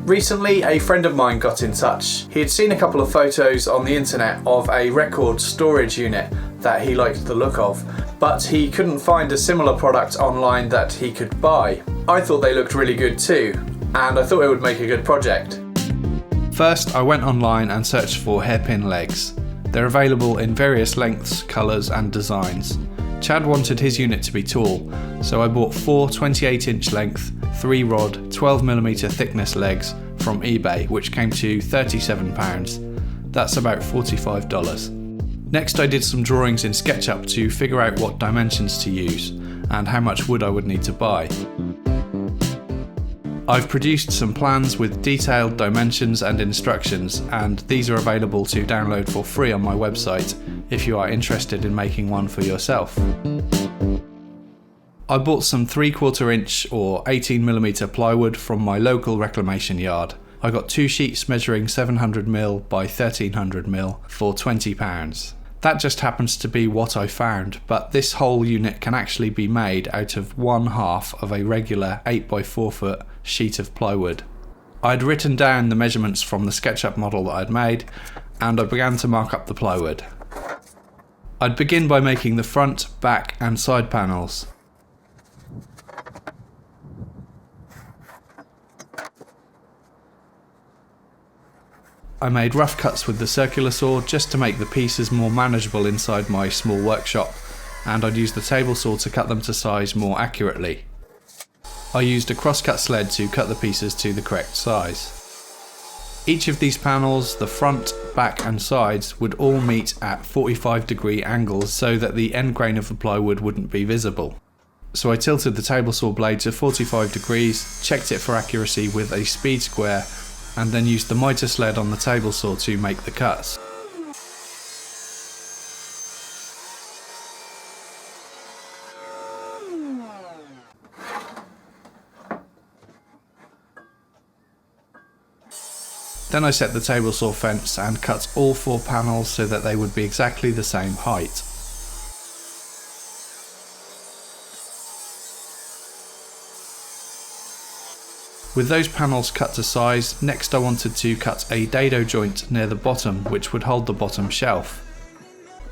Recently, a friend of mine got in touch. He had seen a couple of photos on the internet of a record storage unit that he liked the look of, but he couldn't find a similar product online that he could buy. I thought they looked really good too, and I thought it would make a good project. First, I went online and searched for hairpin legs. They're available in various lengths, colours and designs. Chad wanted his unit to be tall, so I bought 4 28-inch length, 3-rod, 12mm thickness legs from eBay, which came to £37. That's about $45. Next I did some drawings in SketchUp to figure out what dimensions to use and how much wood I would need to buy. I've produced some plans with detailed dimensions and instructions, and these are available to download for free on my website if you are interested in making one for yourself. I bought some 3/4 inch or 18mm plywood from my local reclamation yard. I got 2 sheets measuring 700mm by 1300mm for £20. That just happens to be what I found, but this whole unit can actually be made out of 1/2 of a regular 8x4 foot sheet of plywood. I'd written down the measurements from the SketchUp model that I'd made, and I began to mark up the plywood. I'd begin by making the front, back and side panels. I made rough cuts with the circular saw just to make the pieces more manageable inside my small workshop, and I'd use the table saw to cut them to size more accurately. I used a crosscut sled to cut the pieces to the correct size. Each of these panels, the front, back and sides, would all meet at 45-degree angles so that the end grain of the plywood wouldn't be visible. So I tilted the table saw blade to 45 degrees, checked it for accuracy with a speed square, and then used the mitre sled on the table saw to make the cuts. Then I set the table saw fence and cut all 4 panels so that they would be exactly the same height. With those panels cut to size, next I wanted to cut a dado joint near the bottom which would hold the bottom shelf.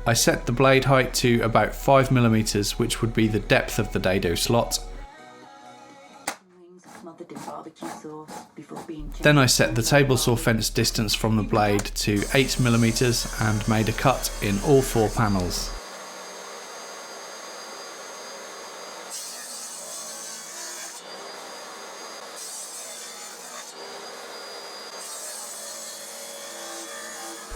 I set the blade height to about 5mm, which would be the depth of the dado slot. Then I set the table saw fence distance from the blade to 8mm and made a cut in all 4 panels.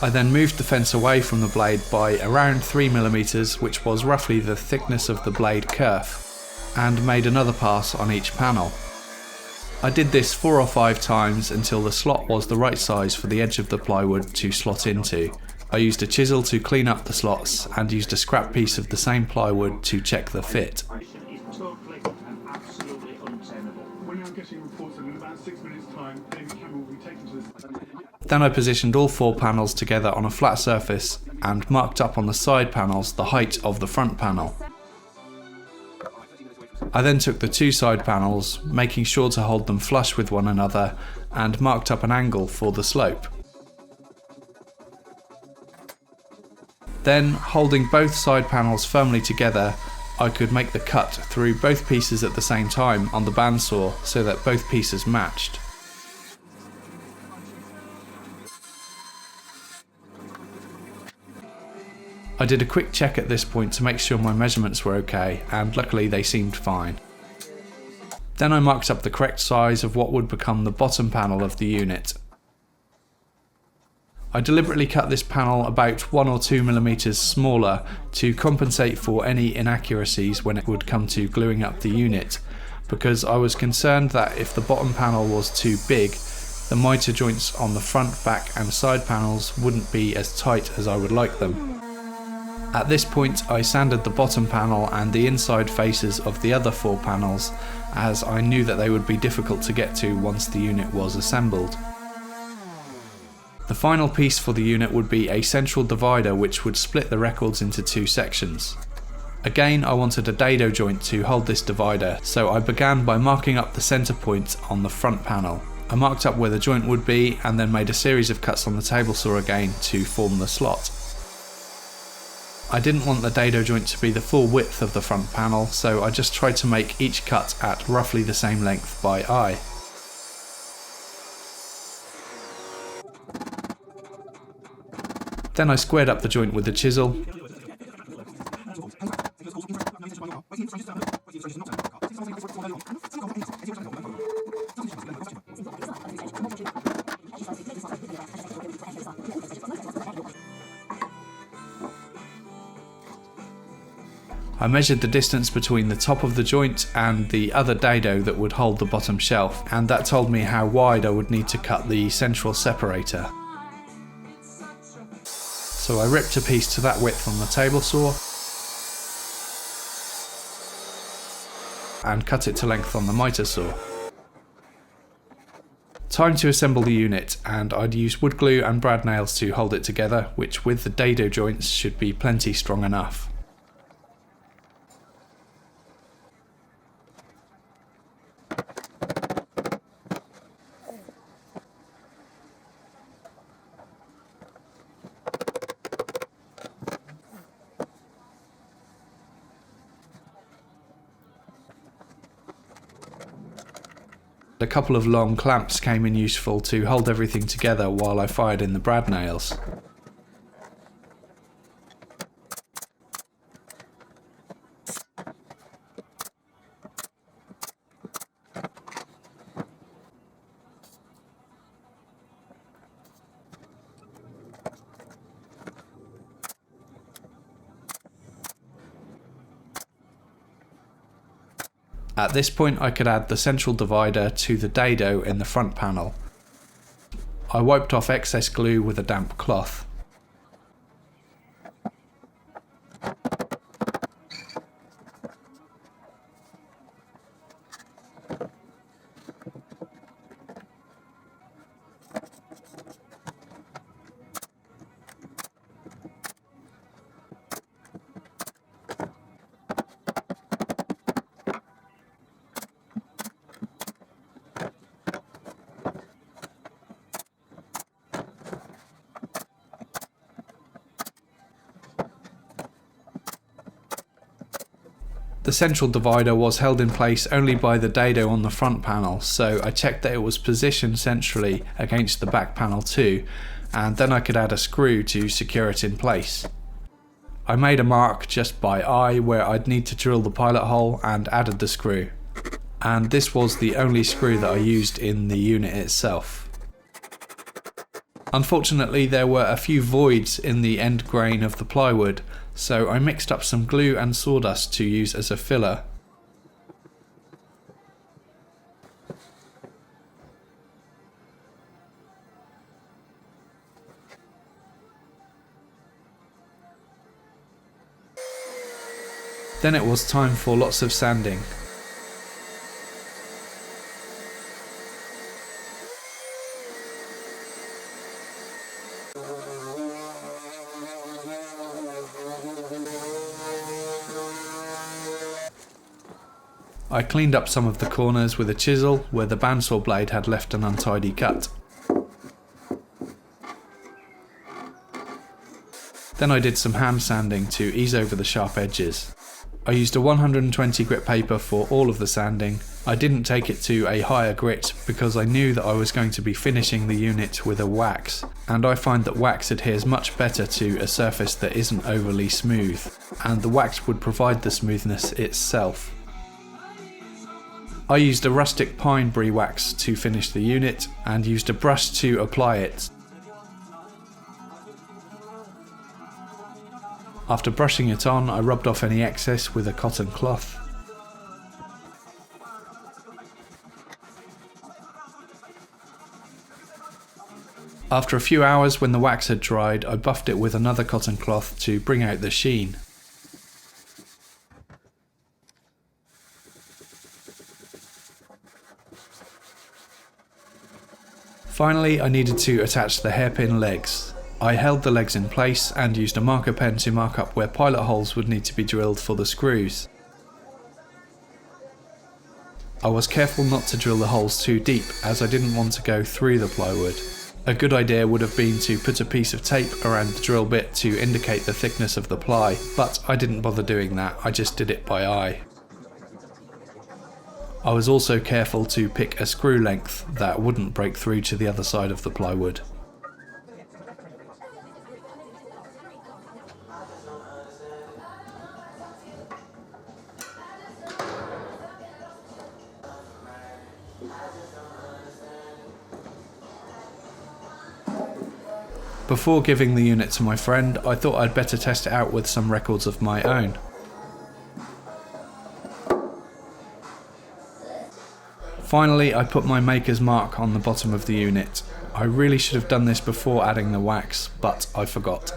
I then moved the fence away from the blade by around 3mm, which was roughly the thickness of the blade kerf, and made another pass on each panel. I did this 4 or 5 times until the slot was the right size for the edge of the plywood to slot into. I used a chisel to clean up the slots and used a scrap piece of the same plywood to check the fit. Then I positioned all 4 panels together on a flat surface and marked up on the side panels the height of the front panel. I then took the 2 side panels, making sure to hold them flush with one another, and marked up an angle for the slope. Then, holding both side panels firmly together, I could make the cut through both pieces at the same time on the bandsaw so that both pieces matched. I did a quick check at this point to make sure my measurements were okay, and luckily they seemed fine. Then I marked up the correct size of what would become the bottom panel of the unit. I deliberately cut this panel about 1 or 2mm smaller to compensate for any inaccuracies when it would come to gluing up the unit, because I was concerned that if the bottom panel was too big, the mitre joints on the front, back and side panels wouldn't be as tight as I would like them. At this point I sanded the bottom panel and the inside faces of the other 4 panels, as I knew that they would be difficult to get to once the unit was assembled. The final piece for the unit would be a central divider which would split the records into 2 sections. Again, I wanted a dado joint to hold this divider, so I began by marking up the centre point on the front panel. I marked up where the joint would be and then made a series of cuts on the table saw again to form the slot. I didn't want the dado joint to be the full width of the front panel, so I just tried to make each cut at roughly the same length by eye. Then I squared up the joint with the chisel. I measured the distance between the top of the joint and the other dado that would hold the bottom shelf, and that told me how wide I would need to cut the central separator. So I ripped a piece to that width on the table saw and cut it to length on the miter saw. Time to assemble the unit, and I'd use wood glue and brad nails to hold it together, which with the dado joints should be plenty strong enough. A couple of long clamps came in useful to hold everything together while I fired in the brad nails. At this point I could add the central divider to the dado in the front panel. I wiped off excess glue with a damp cloth. The central divider was held in place only by the dado on the front panel, so I checked that it was positioned centrally against the back panel too, and then I could add a screw to secure it in place. I made a mark just by eye where I'd need to drill the pilot hole and added the screw. And this was the only screw that I used in the unit itself. Unfortunately, there were a few voids in the end grain of the plywood, so I mixed up some glue and sawdust to use as a filler. Then it was time for lots of sanding. I cleaned up some of the corners with a chisel where the bandsaw blade had left an untidy cut. Then I did some hand sanding to ease over the sharp edges. I used a 120 grit paper for all of the sanding. I didn't take it to a higher grit because I knew that I was going to be finishing the unit with a wax, and I find that wax adheres much better to a surface that isn't overly smooth, and the wax would provide the smoothness itself. I used a rustic pine brie wax to finish the unit and used a brush to apply it. After brushing it on, I rubbed off any excess with a cotton cloth. After a few hours, when the wax had dried, I buffed it with another cotton cloth to bring out the sheen. Finally, I needed to attach the hairpin legs. I held the legs in place and used a marker pen to mark up where pilot holes would need to be drilled for the screws. I was careful not to drill the holes too deep as I didn't want to go through the plywood. A good idea would have been to put a piece of tape around the drill bit to indicate the thickness of the ply, but I didn't bother doing that, I just did it by eye. I was also careful to pick a screw length that wouldn't break through to the other side of the plywood. Before giving the unit to my friend, I thought I'd better test it out with some records of my own. Finally, I put my maker's mark on the bottom of the unit. I really should have done this before adding the wax, but I forgot.